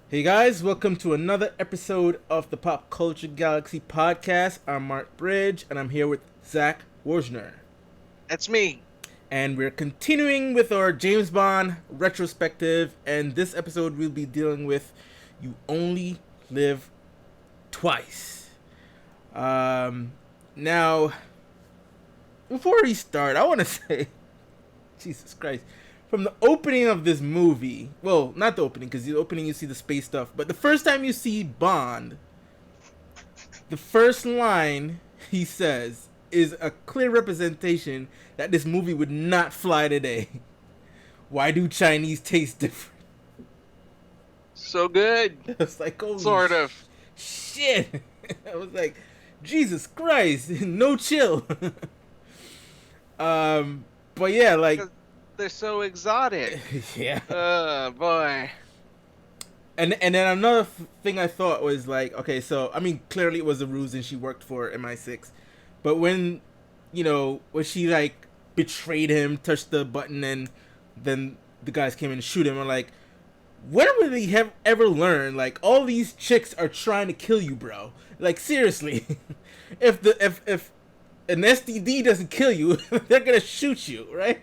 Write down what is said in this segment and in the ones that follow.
Hey guys, welcome to another episode of the Pop Culture Galaxy podcast. I'm Mark Bridge and I'm here with Zach Worsner. That's me. And we're continuing with our James Bond retrospective, and this episode we'll be dealing with You Only Live Twice. Now, before we start, I want to say, Jesus Christ, from the opening of this movie, well, not the opening, because the opening you see the space stuff, but the first time you see Bond, the first line he says is a clear representation that this movie would not fly today. Why do Chinese taste different? So good. It's like, holy Sort of. shit. I was like, Jesus Christ, no chill. But yeah, like, 'Cause they're so exotic. yeah. Oh, boy. And then another thing I thought was like, okay, so I mean, clearly it was a ruse, and she worked for MI6, but when, when she like betrayed him, touched the button, and then the guys came in and shoot him, I'm like, when would they have ever learned? Like, all these chicks are trying to kill you, bro. Like, seriously, if an STD doesn't kill you, they're gonna shoot you, right?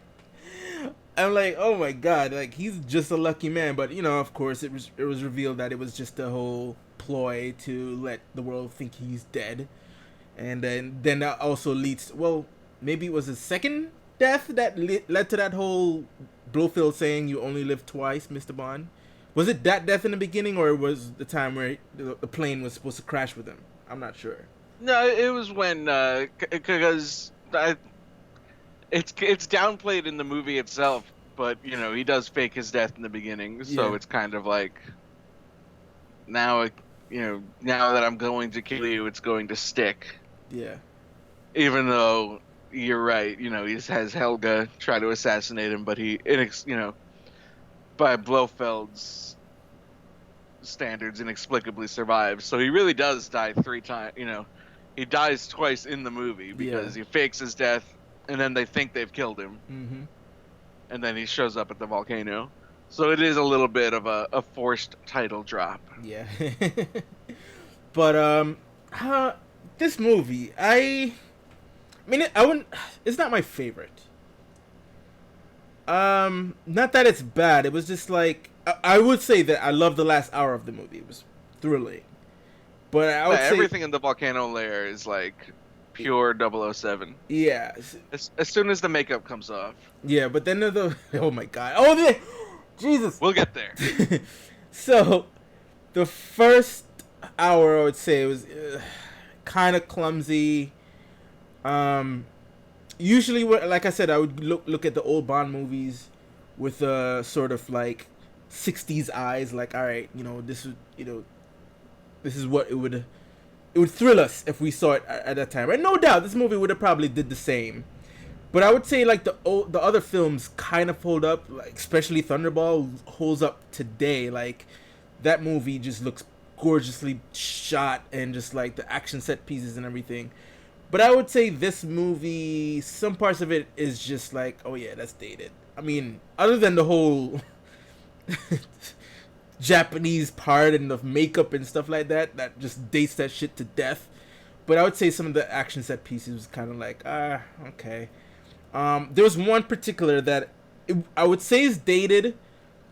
I'm like, oh my god, like he's just a lucky man. But of course, it was revealed that it was just a whole ploy to let the world think he's dead, and then that also leads. Well, maybe it was a second death that led to that whole Blofeld saying you only live twice, Mr. Bond. Was it that death in the beginning, or was the time where the plane was supposed to crash with him? I'm not sure. No, it was when, because it's downplayed in the movie itself, but, he does fake his death in the beginning, so Yeah. it's kind of like, now, now that I'm going to kill you, it's going to stick. Yeah. Even though you're right, he has Helga try to assassinate him, but by Blofeld's standards, inexplicably survives. So he really does die 3 times. He dies twice in the movie because he fakes his death, and then they think they've killed him, Mm-hmm. and then he shows up at the volcano. So it is a little bit of a forced title drop. Yeah. But this movie, I mean, I wouldn't. It's not my favorite. Not that it's bad. It was just like I would say that I love the last hour of the movie. It was thrilling, but I would say, Everything in the volcano layer is like pure 007. yeah, As soon as the makeup comes off, yeah. But then the oh my god, oh Jesus. we'll get there. So the first hour, I would say, it was kind of clumsy. Usually, like I said, I would look at the old Bond movies with a sort of like '60s eyes. Like, all right, this is what it would thrill us if we saw it at that time. And no doubt, this movie would have probably did the same. But I would say like the other films kind of hold up, like especially Thunderball holds up today. Like that movie just looks gorgeously shot, and just like the action set pieces and everything. But I would say this movie, some parts of it is just like, oh yeah, that's dated. I mean, other than the whole Japanese part and the makeup and stuff like that, that just dates that shit to death. But I would say some of the action set pieces was kind of like, okay. There was one particular that I would say is dated,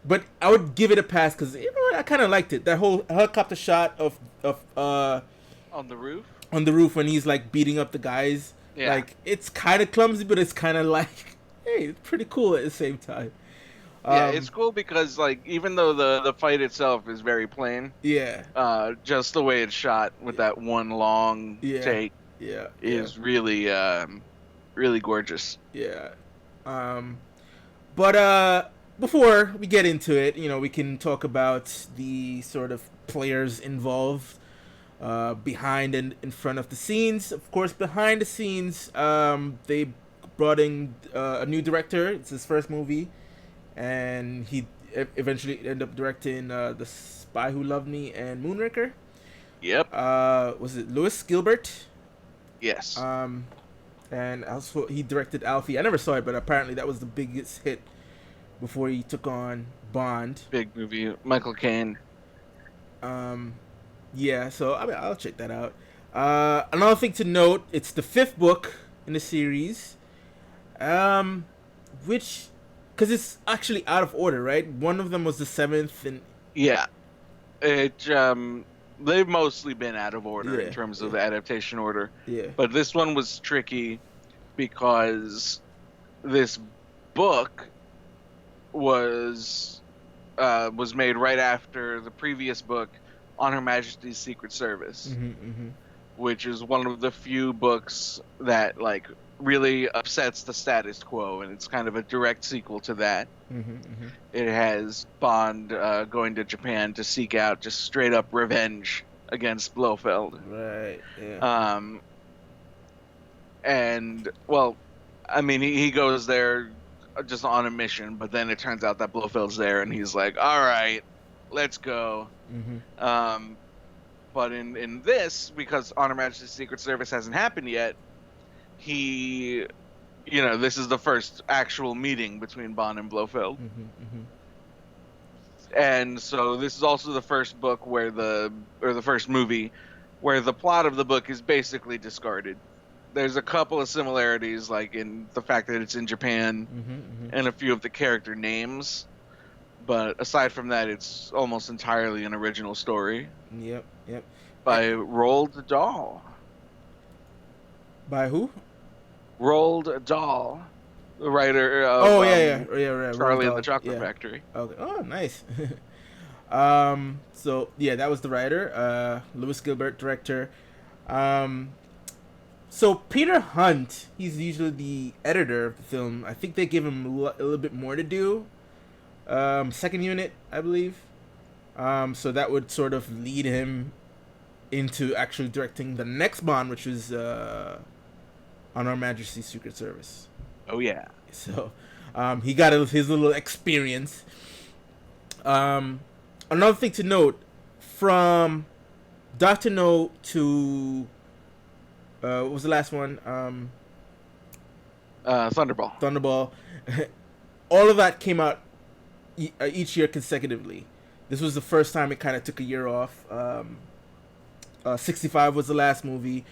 but I would give it a pass because I kind of liked it. That whole helicopter shot of On the roof? on the roof when he's like beating up the guys. Yeah. Like, it's kind of clumsy, but it's kind of like, hey, it's pretty cool at the same time. Yeah, Um, it's cool because like even though the fight itself is very plain, yeah, just the way it's shot with that one long yeah, take yeah, is really gorgeous. yeah. But before we get into it, we can talk about the sort of players involved, behind and in front of the scenes. Of course, behind the scenes, they brought in a new director. It's his first movie, and he eventually ended up directing The Spy Who Loved Me and Moonraker. Yep. Was it Louis Gilbert? Yes. And also he directed Alfie. I never saw it, but apparently that was the biggest hit before he took on Bond. Big movie. Michael Caine. Um, yeah, so I mean, I'll check that out. Another thing to note: it's the fifth book in the series, um, which because it's actually out of order, right? One of them was the seventh, and Yeah, it they've mostly been out of order in yeah, terms of yeah, the adaptation order, yeah. but this one was tricky because this book was was made right after the previous book on Her Majesty's Secret Service, Mm-hmm. which is one of the few books that like really upsets the status quo, and it's kind of a direct sequel to that. Mm-hmm. Mm-hmm. It has Bond going to Japan to seek out just straight up revenge against Blofeld. Right. Yeah. Um, and well, I mean, he goes there just on a mission, but then it turns out that Blofeld's there, and he's like, "All right, let's go." Mm-hmm. Um, but in this, because Honor Majesty's Secret Service hasn't happened yet, he, this is the first actual meeting between Bond and Blofeld. Mm-hmm. Mm-hmm. And so this is also the first book or the first movie where the plot of the book is basically discarded. There's a couple of similarities, like in the fact that it's in Japan Mm-hmm. Mm-hmm. and a few of the character names, but aside from that, it's almost entirely an original story Yep. Yep. by Roald Dahl. By who? Roald Dahl, the writer Oh of yeah, yeah, oh, yeah, right. Charlie and the Dahl. Chocolate Yeah. Factory. Okay. Oh, nice. So yeah, that was the writer, Lewis Gilbert, director. Um, so Peter Hunt, he's usually the editor of the film. I think they give him a little bit more to do. Second unit, I believe. So that would sort of lead him into actually directing the next Bond, which was on Our Majesty's Secret Service. Oh yeah. So he got his little experience. Another thing to note, from Doctor No to what was the last one? Thunderball. Thunderball. All of that came out each year consecutively. This was the first time it kind of took a year off. 65 was the last movie.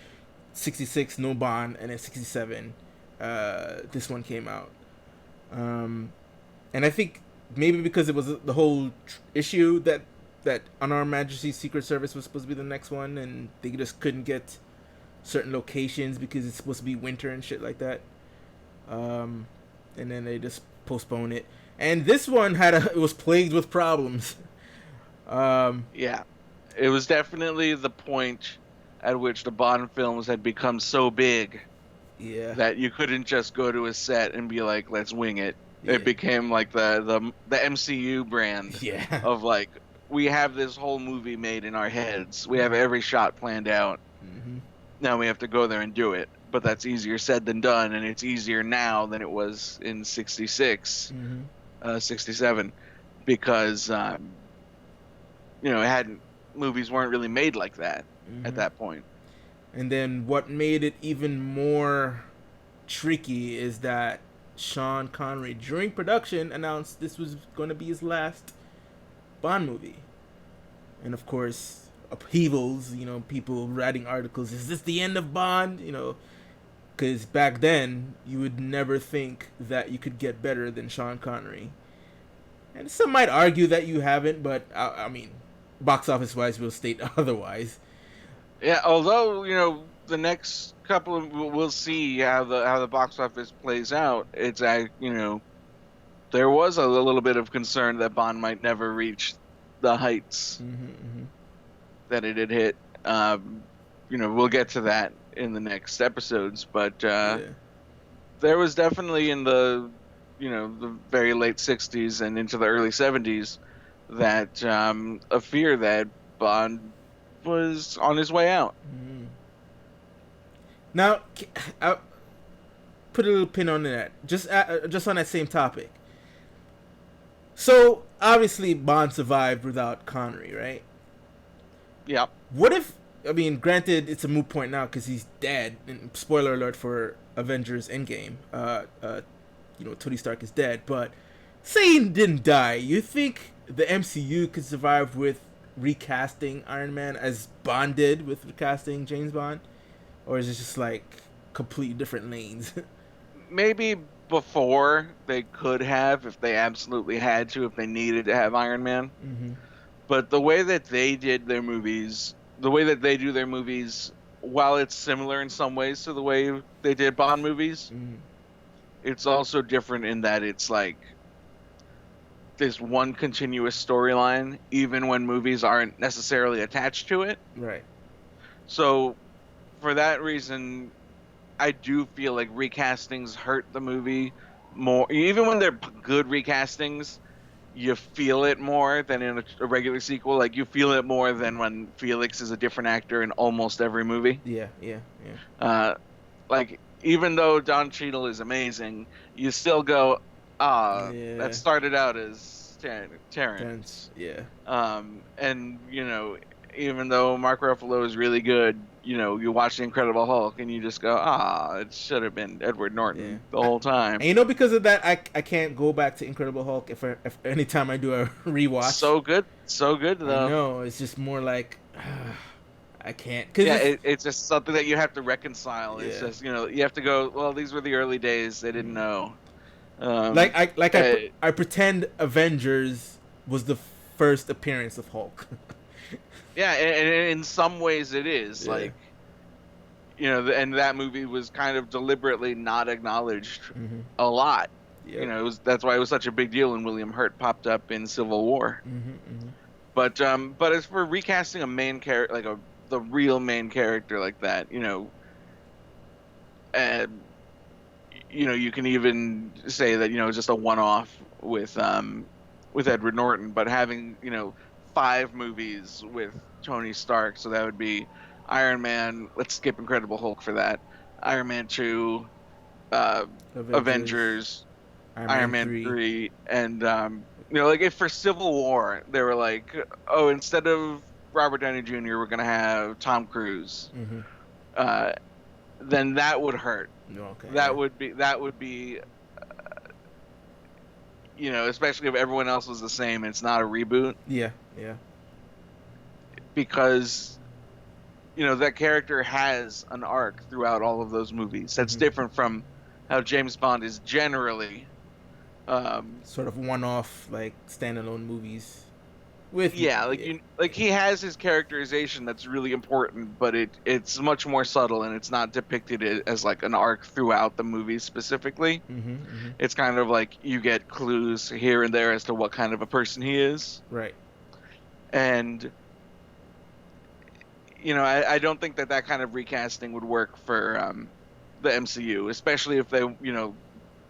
66, no Bond, and then 67, this one came out. And I think maybe because it was the whole issue that on Our Majesty's Secret Service was supposed to be the next one, and they just couldn't get certain locations because it's supposed to be winter and shit like that. And then they just postponed it. And this one it was plagued with problems. Yeah, it was definitely the point at which the Bond films had become so big Yeah. that you couldn't just go to a set and be like, "Let's wing it." Yeah. It became like the MCU brand Yeah. of like, we have this whole movie made in our heads. We have every shot planned out. Mm-hmm. Now we have to go there and do it. But that's easier said than done, and it's easier now than it was in 66, Mm-hmm. 67, because movies weren't really made like that at that point. And then what made it even more tricky is that Sean Connery, during production, announced this was going to be his last Bond movie. And of course, upheavals, people writing articles, is this the end of Bond? Because back then, you would never think that you could get better than Sean Connery. And some might argue that you haven't, but I mean, box office wise, will state otherwise. Yeah, although the next couple of we'll see how the box office plays out. It's there was a little bit of concern that Bond might never reach the heights that it had hit. We'll get to that in the next episodes, but there was definitely in the the very late 60s and into the early 70s that a fear that Bond was on his way out. Now, I'll put a little pin on that. Just on that same topic. So obviously Bond survived without Connery, right? Yeah. What if? I mean, granted, it's a moot point now because he's dead. And spoiler alert for Avengers Endgame. Tony Stark is dead. But say he didn't die, you think the MCU could survive recasting Iron Man as Bond did with recasting James Bond, or is it just like completely different lanes? Maybe before they could have, if they absolutely had to, if they needed to have Iron Man. Mm-hmm. But the way that they did their movies, the way that they do their movies, while it's similar in some ways to the way they did Bond movies, Mm-hmm. it's also different in that it's like there's one continuous storyline, even when movies aren't necessarily attached to it. Right. So, for that reason, I do feel like recastings hurt the movie more. Even when they're good recastings, you feel it more than in a regular sequel. Like, you feel it more than when Felix is a different actor in almost every movie. Yeah. Yeah. Yeah. Like, even though Don Cheadle is amazing, you still go, that Yeah. started out as Terrence. Yeah. And, even though Mark Ruffalo is really good, you watch The Incredible Hulk and you just go, it should have been Edward Norton the whole time. And because of that, I can't go back to Incredible Hulk if anytime I do a rewatch. So good though. I know, it's just more like I can't. It's just something that you have to reconcile. It's just you have to go. Well, these were the early days; they didn't know. I pretend Avengers was the first appearance of Hulk. Yeah, and in some ways it is like, and that movie was kind of deliberately not acknowledged a lot. Yep. That's why it was such a big deal when William Hurt popped up in Civil War. But as for recasting a main character, like the real main character like that, and you can even say that just a one-off with Edward Norton, but having 5 movies with Tony Stark, so that would be Iron Man. Let's skip Incredible Hulk for that. Iron Man 2, Avengers, Iron Man 3, and like if for Civil War they were like, instead of Robert Downey Jr., we're gonna have Tom Cruise. Then that would hurt. Okay. That would be especially if everyone else was the same. It's not a reboot. Yeah. Because that character has an arc throughout all of those movies. That's different from how James Bond is generally sort of one-off, like standalone movies. He has his characterization that's really important, but it's much more subtle and it's not depicted as like an arc throughout the movie specifically. It's kind of like you get clues here and there as to what kind of a person he is. Right. And I don't think that kind of recasting would work for the MCU, especially if they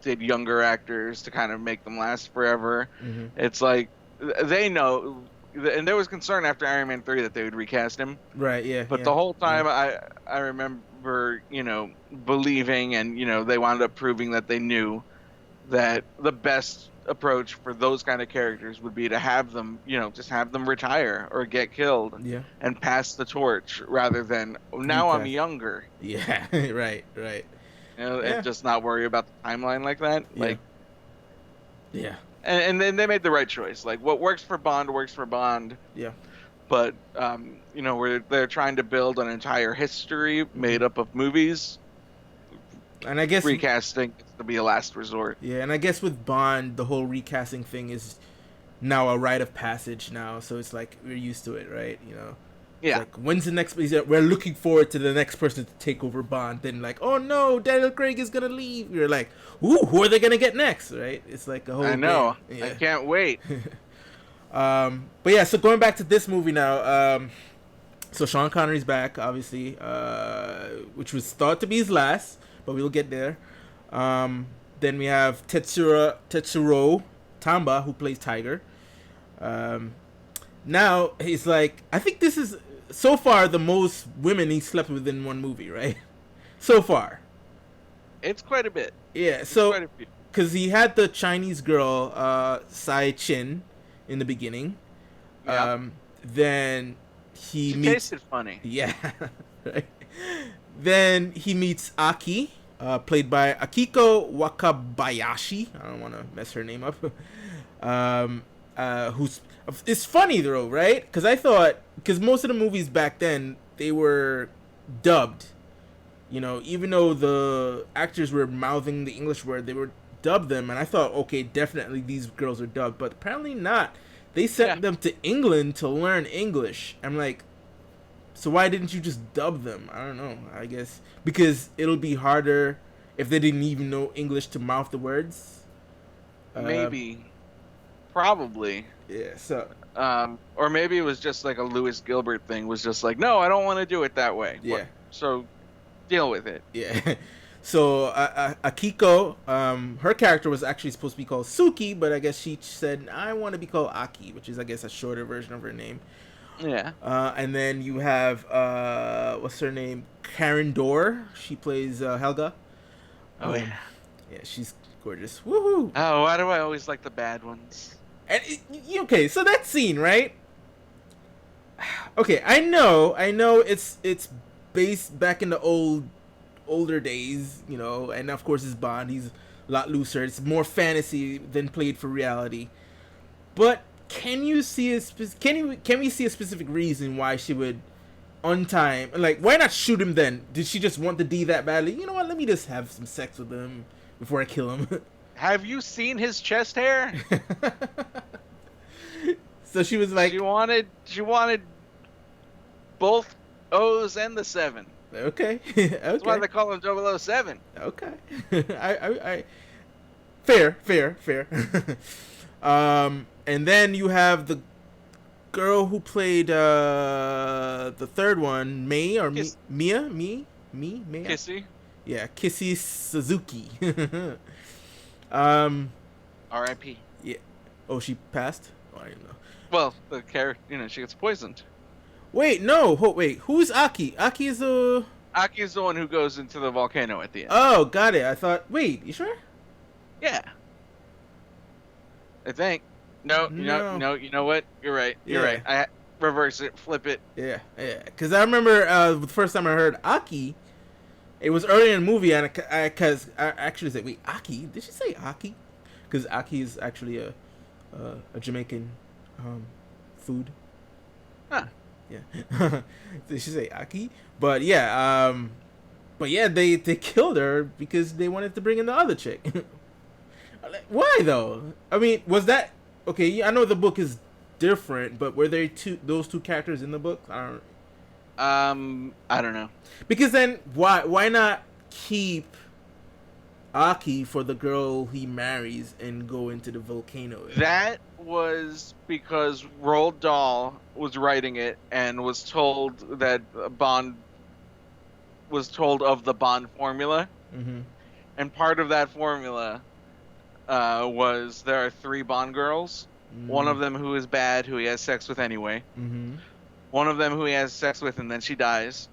did younger actors to kind of make them last forever. It's like they know, and there was concern after Iron Man 3 that they would recast him. Right, yeah. But the whole time I remember, believing, and, they wound up proving that they knew that the best approach for those kind of characters would be to have them, just have them retire or get killed and pass the torch rather than, now I'm younger. Yeah, right. And just not worry about the timeline like that. Yeah. And then they made the right choice. Like, what works for Bond works for Bond. Yeah. But, where they're trying to build an entire history made up of movies. And I guess recasting is to be a last resort. Yeah, and I guess with Bond, the whole recasting thing is now a rite of passage now. So it's like we're used to it, right? Yeah. Like, when's the next? We're looking forward to the next person to take over Bond. Then like, oh no, Daniel Craig is gonna leave. You're like, ooh, who are they gonna get next? Right? It's like a whole. I know. Yeah. I can't wait. But yeah, so going back to this movie now. So Sean Connery's back, obviously, which was thought to be his last, but we'll get there. Then we have Tetsuro Tamba, who plays Tiger. Now he's like, I think this is so far the most women he slept with in one movie, right? So far. It's quite a bit. Yeah, so because he had the Chinese girl Sai Chin in the beginning. Yeah. Then she tasted funny. Yeah. Right. Then he meets Aki, played by Akiko Wakabayashi. I don't want to mess her name up. who's it's funny though, right? Because I thought because most of the movies back then they were dubbed. You know, even though the actors were mouthing the English word, they were dubbed them, and I thought, okay, definitely these girls are dubbed, but apparently not. They Yeah. sent them to England to learn English. I'm like, so why didn't you just dub them? I don't know. I guess because it'll be harder if they didn't even know English to mouth the words. Uh, Maybe. Probably. yeah. So Or maybe it was just like a Lewis Gilbert thing. Was just like, no, I don't want to do it that way. yeah, So deal with it. yeah. So Akiko, her character was actually supposed to be called Suki, but I guess she said I want to be called Aki, which is I guess a shorter version of her name. Yeah. And then you have what's her name, Karen Dorr. She plays Helga. Oh yeah. Yeah, she's gorgeous. Woohoo! Oh, why do I always like the bad ones? And okay, so that scene, right? Okay, I know, it's based back in the older days, you know, and of course it's Bond. He's a lot looser. It's more fantasy than played for reality. But can you see can we see a specific reason why she would on time? Like, why not shoot him then? Did she just want the D that badly? You know what? Let me just have some sex with him before I kill him. Have you seen his chest hair? So she was like, She wanted both O's and the 7. okay, okay, That's why they call him 007. okay. I fair. And then you have the girl who played the third one, May or Mia, Mia. Kissy. Yeah, Kissy Suzuki. R.I.P. Yeah. Oh, she passed. Oh, I didn't know. Well, the character, she gets poisoned. Wait, no. Wait, who's Aki? Aki is a. Aki is the one who goes into the volcano at the end. Oh, got it. I thought. Wait, you sure? Yeah. I think. No. No. You know what? You're right. You're right. I reverse it, flip it. Yeah. Because I remember the first time I heard Aki, it was early in the movie, and I actually said, "Wait, Aki? Did she say Aki?" Because Aki is actually a Jamaican food. Huh. Yeah. Did she say Aki? But yeah, they killed her because they wanted to bring in the other chick. Why though? I mean, was that okay? I know the book is different, but were there those two characters in the book? I don't know. Because then why not keep Aki for the girl he marries and go into the volcano? That was because Roald Dahl was writing it and was told that Bond was told of the Bond formula, and part of that formula was there are 3 Bond girls. One of them who is bad, who he has sex with anyway. One of them who he has sex with and then she dies.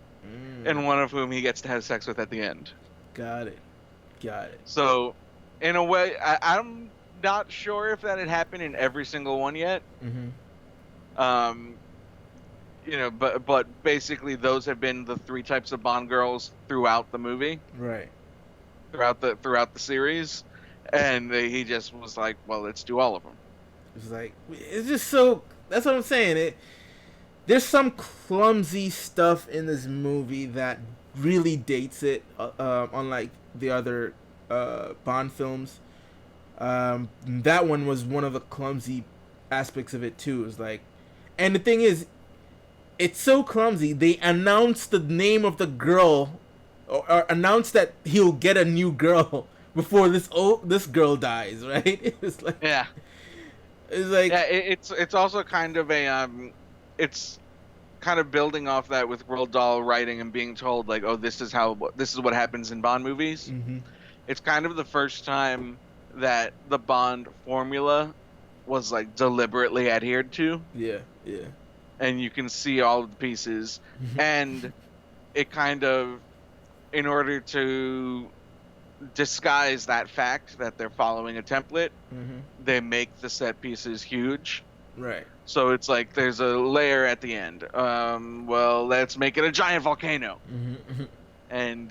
And one of whom he gets to have sex with at the end. Got it. So, in a way, I'm not sure if that had happened in every single one yet. But basically those have been the 3 types of Bond girls throughout the movie. Right. Throughout the series. And he just was like, well, let's do all of them. It's like, it's just so, that's what I'm saying. There's some clumsy stuff in this movie that really dates it, unlike the other Bond films. That one was one of the clumsy aspects of it too. It's like, and the thing is, it's so clumsy. They announced the name of the girl, or announced that he'll get a new girl before this girl dies. Right? It's like, yeah. It's like, yeah. It's also kind of a it's kind of building off that with Roald Dahl writing and being told like, oh, this is what happens in Bond movies. It's kind of the first time that the Bond formula was like deliberately adhered to. Yeah. And you can see all of the pieces, and it kind of, in order to disguise that fact that they're following a template, they make the set pieces huge. Right. So it's like there's a layer at the end. Well, let's make it a giant volcano. And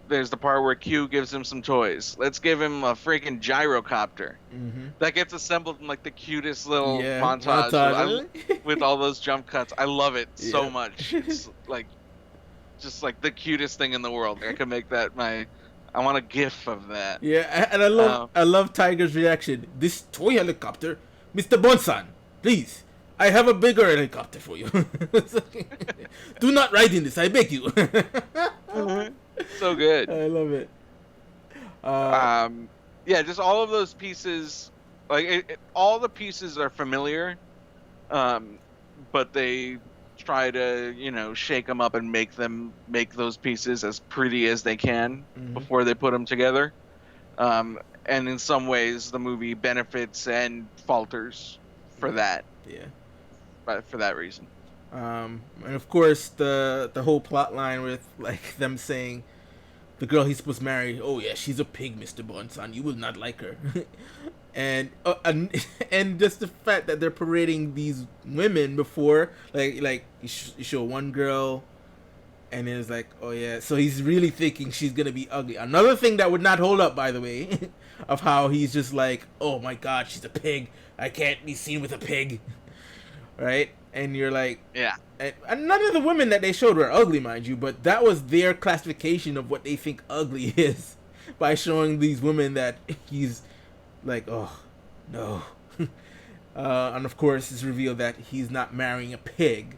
there's the part where Q gives him some toys. Let's give him a freaking gyrocopter Mm-hmm. that gets assembled in like the cutest little Yeah, montage montage. with all those jump cuts. I love it so Yeah. much. It's like just like the cutest thing in the world. I could make that my. I want a GIF of that. Yeah, and Um, I love Tiger's reaction. This toy helicopter, Mr. Bonsan, please. I have a bigger helicopter for you. Do not ride in this, I beg you. so good. I love it. Yeah, just all of those pieces, like all the pieces are familiar, but they try to shake them up and make those pieces as pretty as they can before they put them together. And in some ways, the movie benefits and falters for that. Yeah. But for that reason. And of course the whole plot line with like them saying the girl he's supposed to marry, oh yeah, she's a pig, Mr. Bonsan, you will not like her. and just the fact that they're parading these women before, like you show one girl, and it's like, oh yeah, so he's really thinking she's gonna be ugly. Another thing that would not hold up, by the way, of how he's just like, oh my god, she's a pig, I can't be seen with a pig, right? And you're like, yeah. And none of the women that they showed were ugly, mind you, but that was their classification of what they think ugly is by showing these women that he's like, oh, no. And of course, it's revealed that he's not marrying a pig.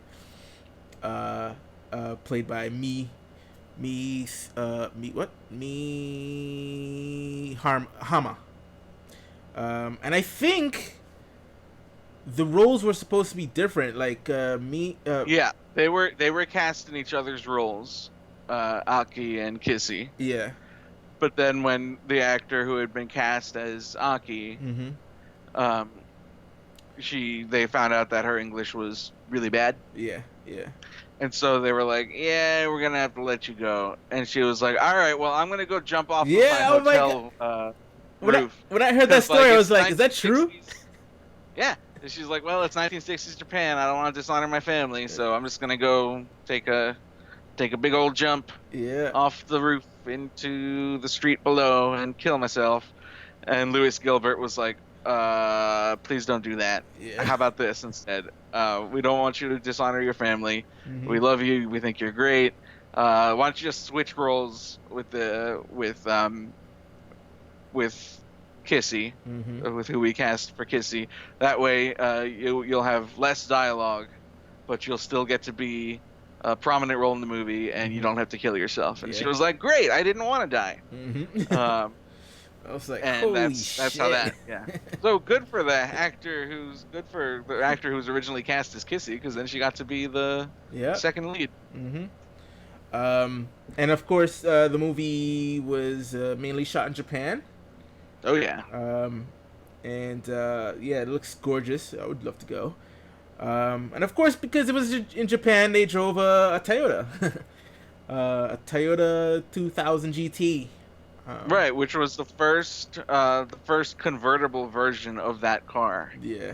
Played by Hama. And I think the roles were supposed to be different. Like yeah, they were cast in each other's roles, Aki and Kissy. Yeah. But then when the actor who had been cast as Aki, they found out that her English was really bad. Yeah, yeah. And so they were like, "Yeah, we're gonna have to let you go." And she was like, "All right, well, I'm gonna go jump off of my hotel roof." When I heard that story, I was like, "Is that true?" Yeah. And she's like, "Well, it's 1960s Japan. I don't want to dishonor my family, so I'm just gonna go take a big old jump off the roof into the street below and kill myself." And Lewis Gilbert was like, please don't do that. Yeah. How about this instead? We don't want you to dishonor your family. We love you. We think you're great. Why don't you just switch roles with Kissy, with who we cast for Kissy. That way, you'll have less dialogue, but you'll still get to be a prominent role in the movie, and you don't have to kill yourself. And she was like, "Great! I didn't want to die." I was like, and holy that's shit. how that. Yeah. So good for the actor who's originally cast as Kissy, because then she got to be the second lead. And of course, the movie was mainly shot in Japan. Oh yeah. And it looks gorgeous. I would love to go. And of course, because it was in Japan, they drove a Toyota, a Toyota 2000 GT. Right, which was the first convertible version of that car. Yeah.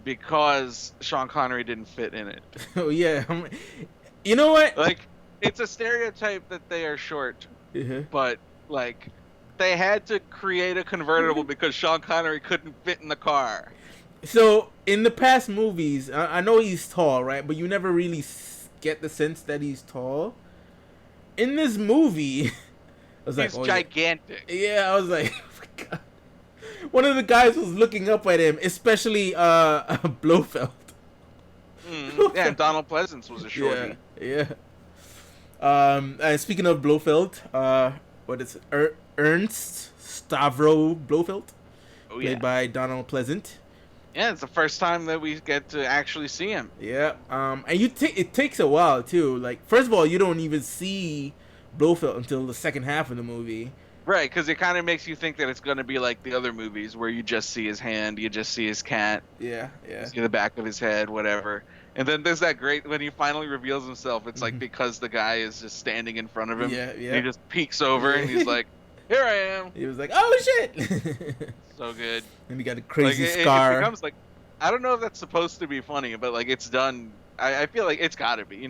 Because Sean Connery didn't fit in it. Oh yeah. You know what? Like, it's a stereotype that they are short, but like, they had to create a convertible because Sean Connery couldn't fit in the car. So in the past movies, I know he's tall, right? But you never really get the sense that he's tall. In this movie, I was he's gigantic. Yeah, I was like, oh my god. One of the guys was looking up at him, especially Blofeld. Yeah, and Donald Pleasance was a shorty. Yeah. And speaking of Blofeld, what is it? Ernst Stavro Blofeld, played by Donald Pleasant. Yeah, it's the first time that we get to actually see him. Yeah. And it takes a while too. Like, first of all, you don't even see Blofeld until the second half of the movie. Right, because it kind of makes you think that it's going to be like the other movies where you just see his hand, you just see his cat. Yeah. You see the back of his head, whatever. And then there's that great, when he finally reveals himself, it's like because the guy is just standing in front of him. Yeah. He just peeks over and he's like, "Here I am." He was like, "Oh shit." So good. And he got a crazy scar. It becomes like, I don't know if that's supposed to be funny, but like it's done. I feel like it's got to be.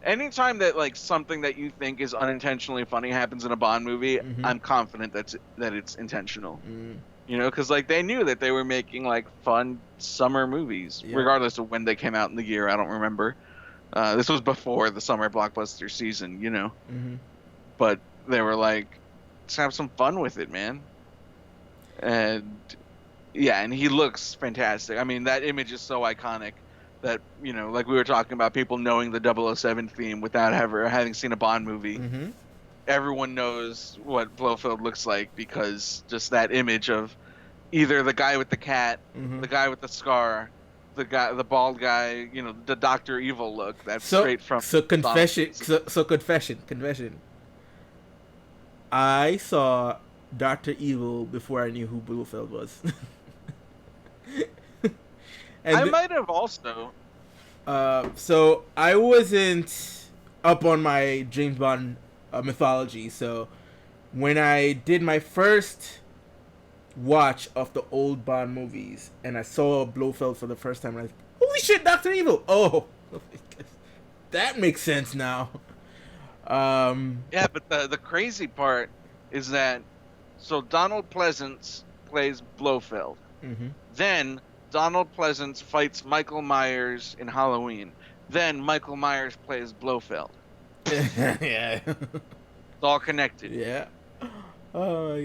anytime that like something that you think is unintentionally funny happens in a Bond movie, Mm-hmm. I'm confident that it's intentional. Mm, You know, because like they knew that they were making like fun summer movies, yep. regardless of when they came out in the year. I don't remember. This was before the summer blockbuster season, you know. Mm-hmm. But they were like, let's have some fun with it, man. And yeah, and he looks fantastic. I mean, that image is so iconic that, you know, like we were talking about people knowing the 007 theme without ever having seen a Bond movie. Mm-hmm. Everyone knows what Blofeld looks like because just that image of either the guy with the cat, Mm-hmm. the guy with the scar, the bald guy, you know, the Doctor Evil look. That's So straight from so Donald confession. Pleasence. So confession. I saw Doctor Evil before I knew who Blofeld was. I and might have also. so I wasn't up on my James Bond mythology. So when I did my first watch of the old Bond movies and I saw Blofeld for the first time, I was like, holy shit, Doctor Evil! Oh, that makes sense now. Yeah, but the crazy part is that so Donald Pleasance plays Blofeld. Mm-hmm. Then Donald Pleasance fights Michael Myers in Halloween. Then Michael Myers plays Blofeld. Yeah. It's all connected. Yeah. Oh my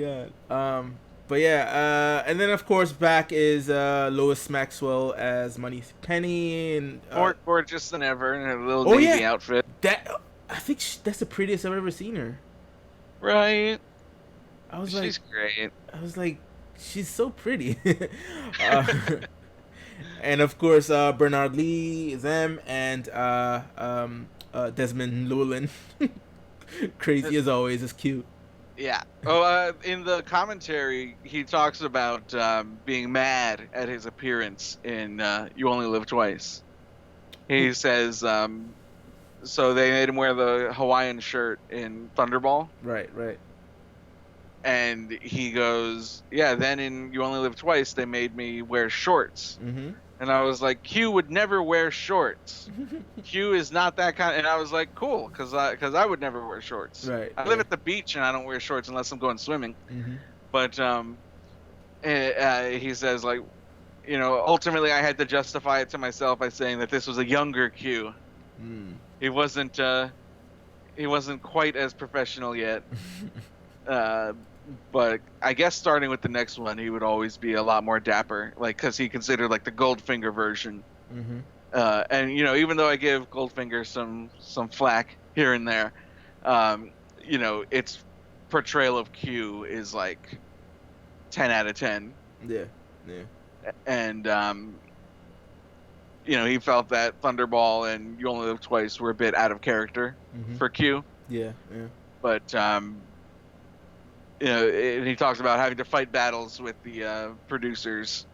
god. But yeah, and then of course back is Lois Maxwell as Money Penny and More gorgeous than ever in her little oh navy yeah, outfit. that I think that's the prettiest I've ever seen her. Right. I was She's great. she's so pretty. uh, and of course Bernard Lee is M and Desmond Llewellyn. Crazy as always, is cute. Yeah. Oh, in the commentary, he talks about being mad at his appearance in You Only Live Twice. He says, so they made him wear the Hawaiian shirt in Thunderball. Right. And he goes, yeah, then in You Only Live Twice, they made me wear shorts. Mm-hmm. And I was like, Q would never wear shorts. Q is not that kind. And I was like, cool, because I would never wear shorts. Right. I live at the beach and I don't wear shorts unless I'm going swimming. Mm-hmm. But he says, like, you know, ultimately I had to justify it to myself by saying that this was a younger Q. Mm. He wasn't quite as professional yet. But I guess starting with the next one, he would always be a lot more dapper, like because he considered like the Goldfinger version. Mm-hmm. And you know, even though I give Goldfinger some flack here and there, you know, its portrayal of Q is like 10 out of 10. Yeah. And you know, he felt that Thunderball and You Only Live Twice were a bit out of character for Q. Yeah. But you know, and he talks about having to fight battles with the producers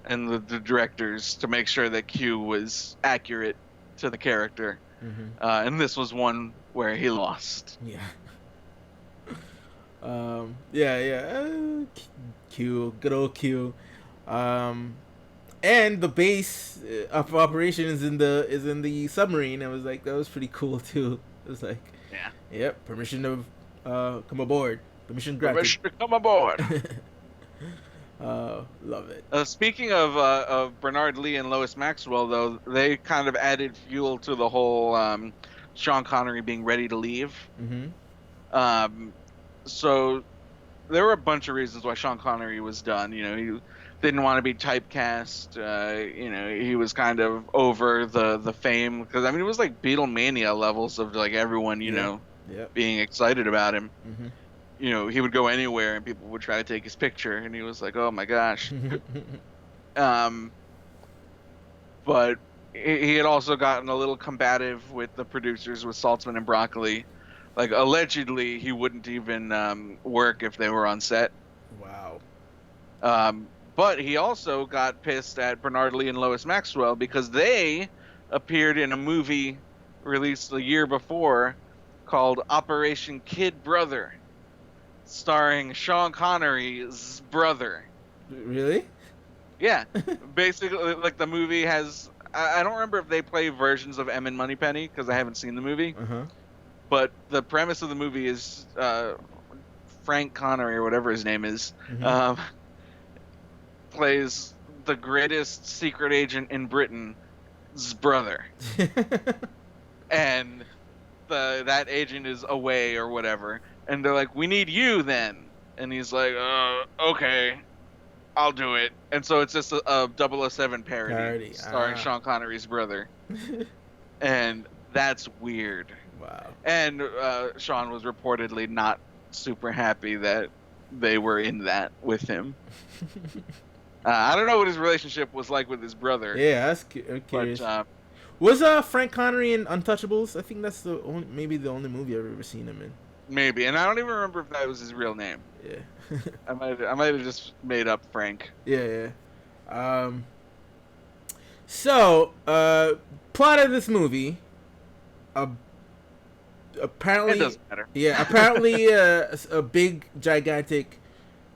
and the directors to make sure that Q was accurate to the character. Mm-hmm. And this was one where he lost. Yeah. Q, good old Q. And the base of operations is in the submarine. I was like, that was pretty cool too. It was like, Yeah. yep, permission to come aboard. Permission granted. Permission to come aboard. Love it. Speaking of Bernard Lee and Lois Maxwell, though, they kind of added fuel to the whole Sean Connery being ready to leave. Mm-hmm. So there were a bunch of reasons why Sean Connery was done. You know, he didn't want to be typecast. You know, he was kind of over the fame because I mean it was like Beatlemania levels of like everyone know being excited about him. Mm-hmm. You know, he would go anywhere and people would try to take his picture, and he was like, "Oh my gosh." But he had also gotten a little combative with the producers, with Saltzman and Broccoli. Like allegedly, he wouldn't even work if they were on set. Wow. But he also got pissed at Bernard Lee and Lois Maxwell because they appeared in a movie released the year before called Operation Kid Brother, starring Sean Connery's brother. Really? Yeah. Basically, like the movie has, I don't remember if they play versions of M and Moneypenny because I haven't seen the movie. Uh-huh. But the premise of the movie is Frank Connery or whatever his name is, Mm-hmm. um, plays the greatest secret agent in Britain's brother, and that agent is away or whatever, and they're like, "We need you then," and he's like, "Okay, I'll do it." And so it's just a 007 parody Parody. starring Ah. Sean Connery's brother, and that's weird. Wow. And Sean was reportedly not super happy that they were in that with him. I don't know what his relationship was like with his brother, Yeah, I'm but curious. Was Frank Connery in Untouchables? I think that's maybe the only movie I've ever seen him in. maybe. And I don't even remember if that was his real name. Yeah. I might have just made up Frank. Yeah, yeah. So, plot of this movie. Apparently, It doesn't matter. yeah. Apparently, a big, gigantic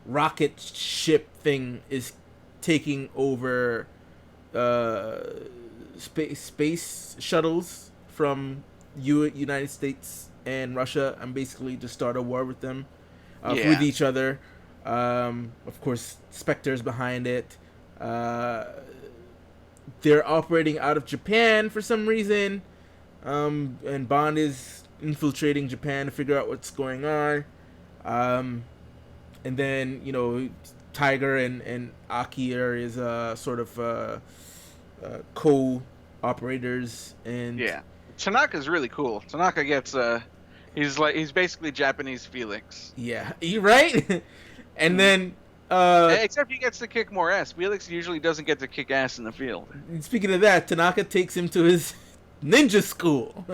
rocket ship thing is taking over space shuttles from United States and Russia, and basically to start a war with them, with each other. Of course, Spectre's behind it. They're operating out of Japan for some reason, and Bond is infiltrating Japan to figure out what's going on. And then, Tiger and Aki are his sort of co-operators, and Yeah, Tanaka's really cool. Tanaka gets he's basically Japanese Felix. yeah, you right. And then Except he gets to kick more ass. Felix usually doesn't get to kick ass in the field. speaking of that, Tanaka takes him to his ninja school.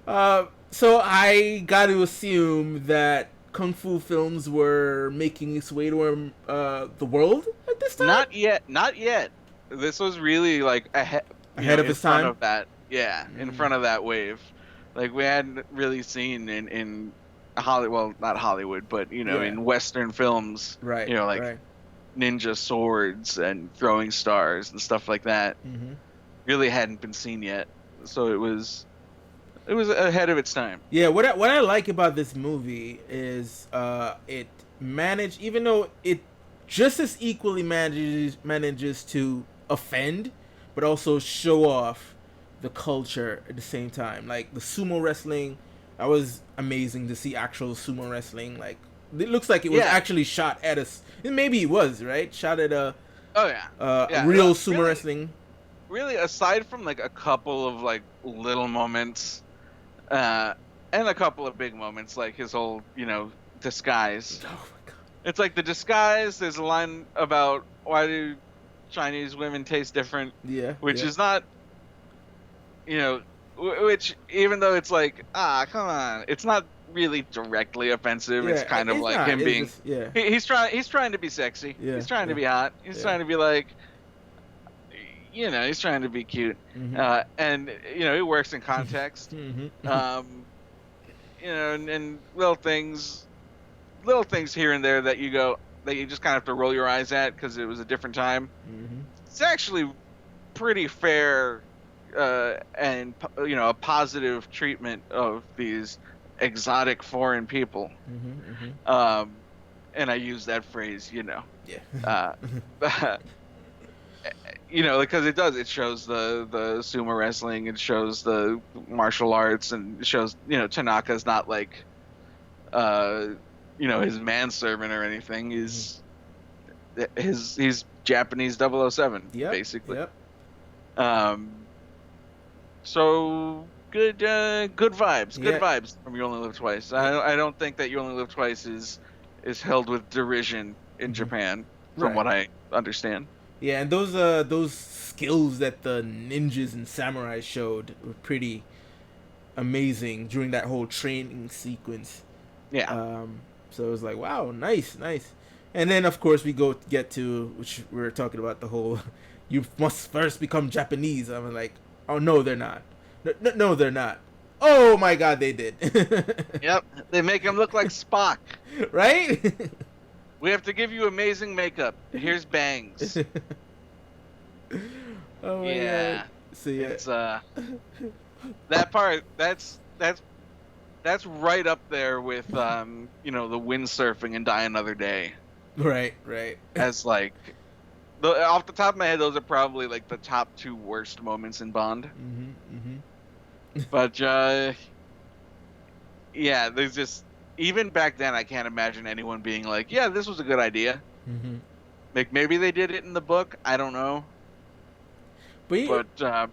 So I got to assume that kung fu films were making its way to the world at this time. Not yet. Not yet. This was really like ahead Of its time. Of that, yeah, in front of that wave. Like we hadn't really seen in Hollywood, well, not Hollywood, but in Western films, right? Like right. ninja swords and throwing stars and stuff like that. Mm-hmm. Really hadn't been seen yet, so it was ahead of its time. Yeah, what I like about this movie is it managed, even though it just as equally manages to offend, but also show off the culture at the same time. Like the sumo wrestling, that was amazing to see actual sumo wrestling. Like it looks like it was actually shot at maybe it was right, shot at a real sumo wrestling. Really, aside from like a couple of like little moments. And a couple of big moments, like his whole, disguise. Oh my god! It's like the disguise. There's a line about why do Chinese women taste different. Yeah. Which is not, which even though it's like, come on, it's not really directly offensive. It's kind of like him being. He's trying to be sexy. Yeah, he's trying to be hot. He's trying to be like. He's trying to be cute, and it works in context. And little things here and there that you just kind of have to roll your eyes at because it was a different time. It's actually pretty fair, and a positive treatment of these exotic foreign people. And I use that phrase, because it shows the sumo wrestling, it shows the martial arts, and it shows, Tanaka's not like, his manservant or anything. He's Japanese 007, basically. Yep. So good vibes. Good vibes from You Only Live Twice. I don't think that You Only Live Twice is held with derision in Japan, from what I understand. Yeah, and those skills that the ninjas and samurais showed were pretty amazing during that whole training sequence. Yeah. So it was like, wow, nice. And then of course we get to, which we were talking about, the whole you must first become Japanese. I'm like, oh no, they're not. No, they're not. Oh my god, they did. Yep, they make him look like Spock. Right? We have to give you amazing makeup. Here's bangs. Oh my god. Yeah, So yeah. it's that part. That's right up there with the windsurfing and Die Another Day Right, right. as like off the top of my head, those are probably like the top two worst moments in Bond. Mm-hmm. But yeah, there's just even back then, I can't imagine anyone being like, "Yeah, this was a good idea." Mm-hmm. Like maybe they did it in the book. I don't know, But but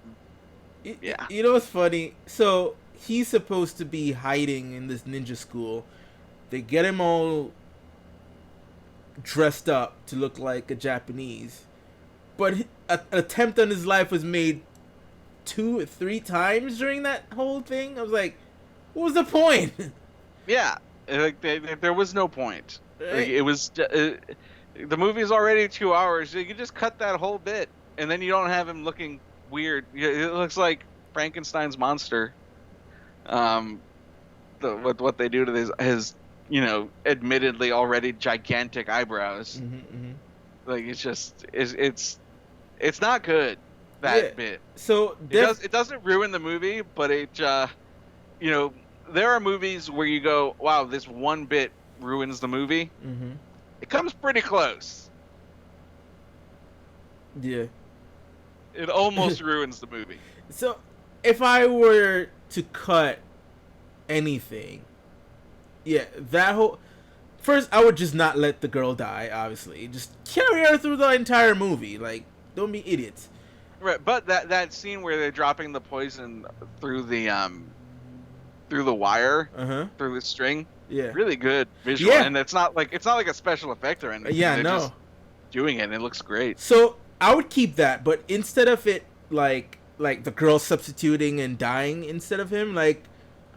yeah, you know what's funny? So he's supposed to be hiding in this ninja school. They get him all dressed up to look like a Japanese, but an attempt on his life was made 2 or 3 times during that whole thing. I was like, what was the point? yeah. Like there was no point. Like Right? it was the movie's already 2 hours. You could just cut that whole bit, and then you don't have him looking weird. It looks like Frankenstein's monster. Um, what they do to his admittedly already gigantic eyebrows. Mm-hmm. Like it's not good, Yeah. that bit. So It doesn't ruin the movie, but you know there are movies where you go, wow, this one bit ruins the movie. Mm-hmm. It comes pretty close. Yeah. It almost ruins the movie. So if I were to cut anything, yeah, that whole first I would just not let the girl die. Obviously, just carry her through the entire movie. Like, don't be idiots. Right, but that scene where they're dropping the poison through the wire, Uh huh. through the string, Yeah. really good visual, Yeah. and it's not like a special effect or anything. Yeah. They're No. just doing it, and it looks great. So I would keep that, but instead of it like the girl substituting and dying instead of him, like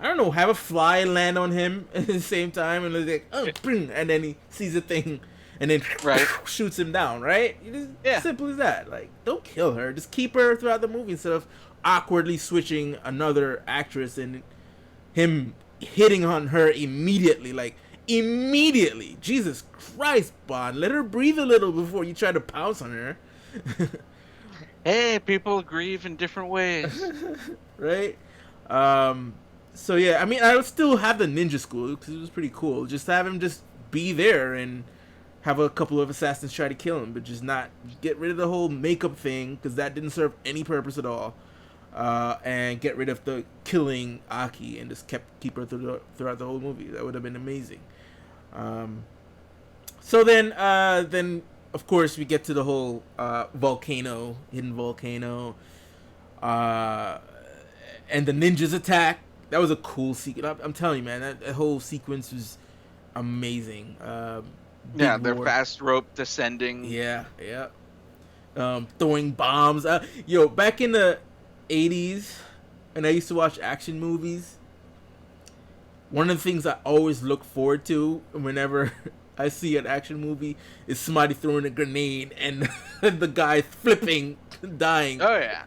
I don't know, have a fly land on him at the same time and like and then he sees a thing and then Right. shoots him down, right? Yeah. Simple as that. Like, don't kill her. Just keep her throughout the movie instead of awkwardly switching another actress and him hitting on her immediately. Like, immediately. Jesus Christ, Bond. Let her breathe a little before you try to pounce on her. Hey, people grieve in different ways. Right? So yeah, I mean, I would still have the ninja school because it was pretty cool. Just have him just be there and have a couple of assassins try to kill him, but just not get rid of the whole makeup thing because that didn't serve any purpose at all. And get rid of the killing Aki and just keep her throughout the whole movie. That would have been amazing. So then of course we get to the whole hidden volcano, and the ninjas attack. That was a cool sequence. I'm telling you, man, that whole sequence was amazing. Yeah, they're war. fast rope descending. Yeah. Throwing bombs. Back in the 80s, and I used to watch action movies. One of the things I always look forward to whenever I see an action movie is somebody throwing a grenade and the guy flipping, dying. Oh yeah.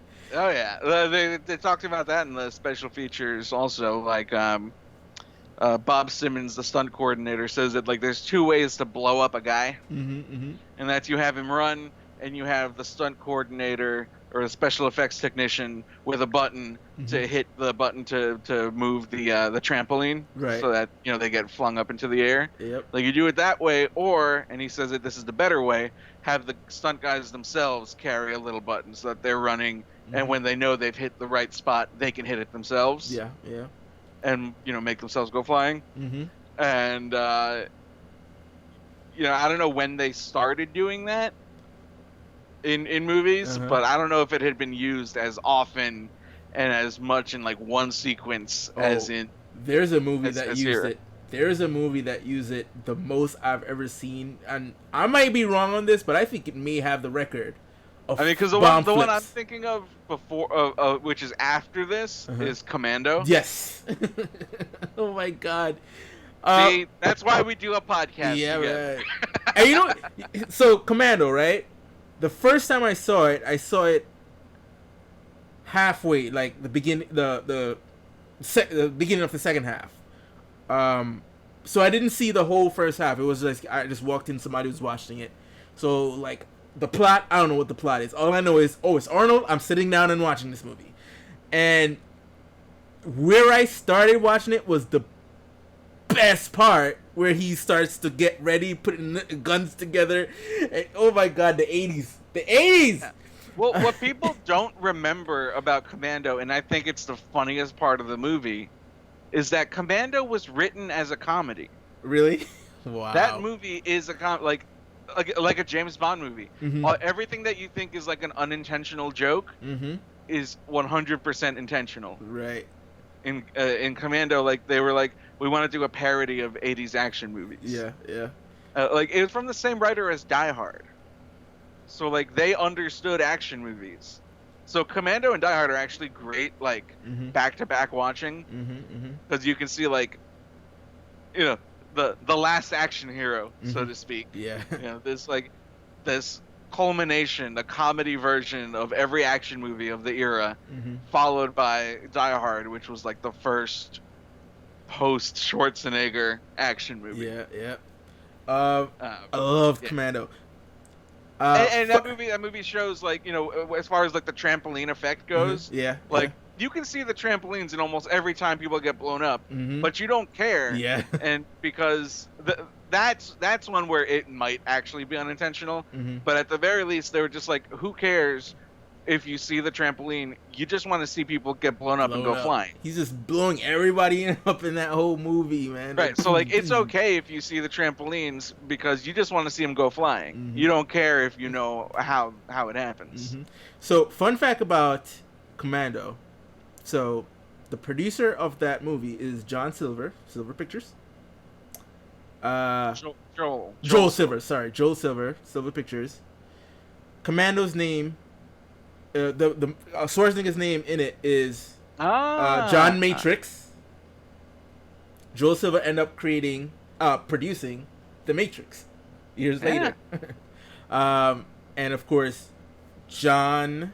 They talked about that in the special features also. Like Bob Simmons, the stunt coordinator, says that like there's two ways to blow up a guy, Mm-hmm. and that's you have him run, and you have the stunt coordinator or the special effects technician with a button to hit the button to move the trampoline, Right. so that they get flung up into the air. Yep. Like you do it that way, or, and he says that this is the better way, have the stunt guys themselves carry a little button so that they're running, and when they know they've hit the right spot, they can hit it themselves. Yeah. And make themselves go flying. Mm-hmm. And I don't know when they started doing that in movies, but I don't know if it had been used as often and as much in like one sequence as in. There's a movie as that used here. it. There's a movie that used it the most I've ever seen, and I might be wrong on this, but I think it may have the record. I mean, because the one I'm thinking of before, which is after this, is Commando. Yes. Oh my god. See, that's why we do a podcast. Yeah, together. right. And so Commando, right? The first time I saw it halfway, like the beginning, the beginning of the second half. So I didn't see the whole first half. It was like I just walked in, somebody was watching it. So like the plot, I don't know what the plot is. All I know is, oh, it's Arnold. I'm sitting down and watching this movie. And where I started watching it was the best part, where he starts to get ready, putting guns together. And, oh my god, the 80s. The 80s! Well, what people don't remember about Commando, and I think it's the funniest part of the movie, is that Commando was written as a comedy. Really? Wow. That movie is a like a James Bond movie. Mm-hmm. Everything that you think is like an unintentional joke is 100% intentional. Right. In Commando, like they were like, we want to do a parody of 80s action movies. Yeah, yeah. Like it was from the same writer as Die Hard. So like they understood action movies. So Commando and Die Hard are actually great, like back-to-back watching, because you can see like, you know, the last action hero, so to speak. Yeah. You know, this culmination, the comedy version of every action movie of the era, followed by Die Hard, which was like the first post Schwarzenegger action movie. Yeah, yeah. I love Commando. And that movie shows, like, you know, as far as like the trampoline effect goes, like you can see the trampolines in almost every time people get blown up, but you don't care. Yeah. And because that's one where it might actually be unintentional, but at the very least they were just like, who cares if you see the trampoline? You just want to see people get blown up and go flying. He's just blowing everybody up in that whole movie, man. Right. So like, it's okay if you see the trampolines because you just want to see them go flying. You don't care if you know how it happens. So, fun fact about Commando. So, the producer of that movie is John Silver Pictures. Joel Silver. Sorry, Joel Silver Pictures. Commando's name. The Schwarzenegger's name in it is John Matrix. Joel Silver ended up producing The Matrix years later. And of course, John